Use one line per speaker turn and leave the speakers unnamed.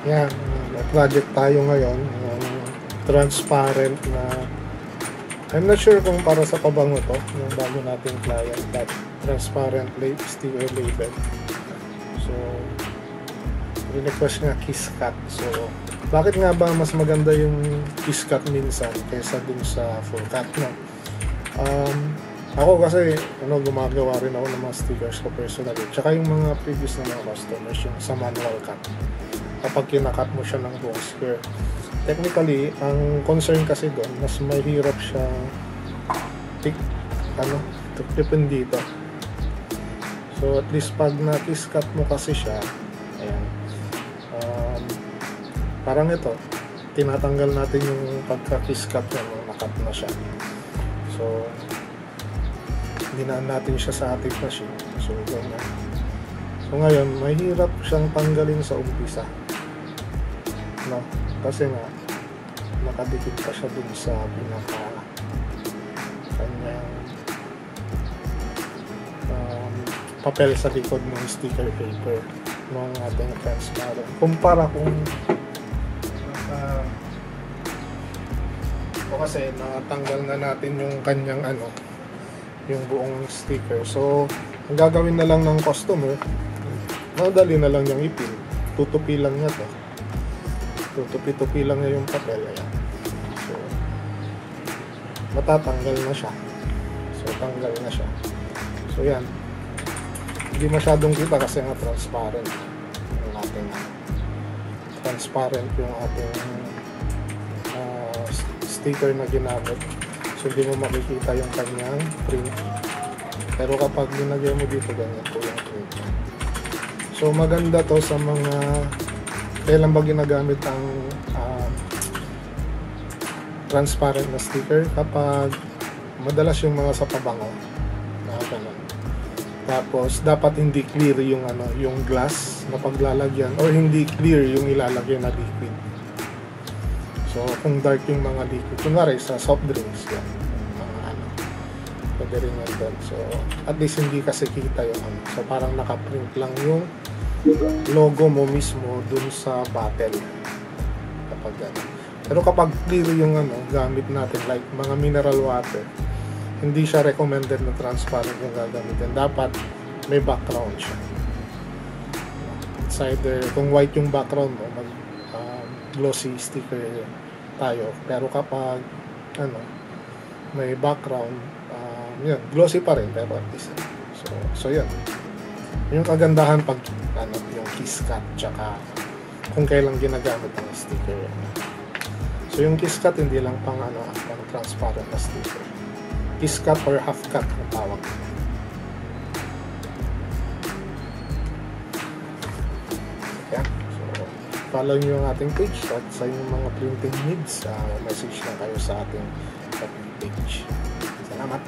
Yan, may project tayo ngayon, transparent na, I'm not sure kung para sa pabango to, yung bago nating client, but transparent sticker label. So, request nga kiss cut. So, bakit nga ba mas maganda yung kiss cut minsan kaysa dun sa full cut, no? Ako kasi gumagawa rin ako ng mga stickers ko personally, tsaka yung mga previous na mga customers yung sa manual cut. Kapag kinakat mo siya ng buong square, technically ang concern kasi doon, mas mahirap siya tipin dito. So at least pag na kiss cut mo kasi siya, ayan, parang ito, tinatanggal natin yung pagka kiss cut niya, nakat na siya. So dinaan natin siya sa ating machine. So ganyan. So ngayon, mahirap siyang tanggalin sa umpisa, no? Kasi nga nakadikit pa siya dun sa pinaka kanyang papel sa likod ng sticker paper ng ating transparent. Kumpara kung o kasi natanggal na natin yung kanyang yung buong sticker. So ang gagawin na lang ng customer, madali na lang yung ipin, tutupi lang niya to, tutupi-tupi lang niya yung papel. Ayan. So matatanggal na siya. So tanggal na siya. So yan, hindi masyadong kita kasi nga transparent yung ating transparent yung ating sticker na ginamit. So hindi mo makikita yung kanyang print. Pero kapag linagay mo dito, ganyan po yung print. So maganda to sa mga kailan ba ginagamit ang transparent na sticker, kapag madalas yung mga sa pabango na ganun. Tapos dapat hindi clear yung yung glass na paglalagyan, or hindi clear yung ilalagay na liquid. So kung dark yung mga liquid, kunwari sa soft drinks, yan, mga pwede rin yan doon. So at least hindi kasi kita yung so parang nakaprint lang yung logo mo mismo dun sa bottle kapag gano'n. Pero kapag clear yung gamit natin, like mga mineral water, hindi siya recommended na transparent yung gagamitin. Dapat may background siya. It's either kung white yung background mo, mag glossy sticker tayo. Pero kapag may background, yun, glossy pa rin, pero at least. So yun. Yung kagandahan pag yung kiss cut, tsaka kung kailan ginagamit ang sticker. So yung kiss cut hindi lang pang pang transparent na sticker. Kiss cut or half cut ang tawag. Okay. So follow nyo yung ating page at sa inyong mga printing needs, message na kayo sa ating page. Salamat.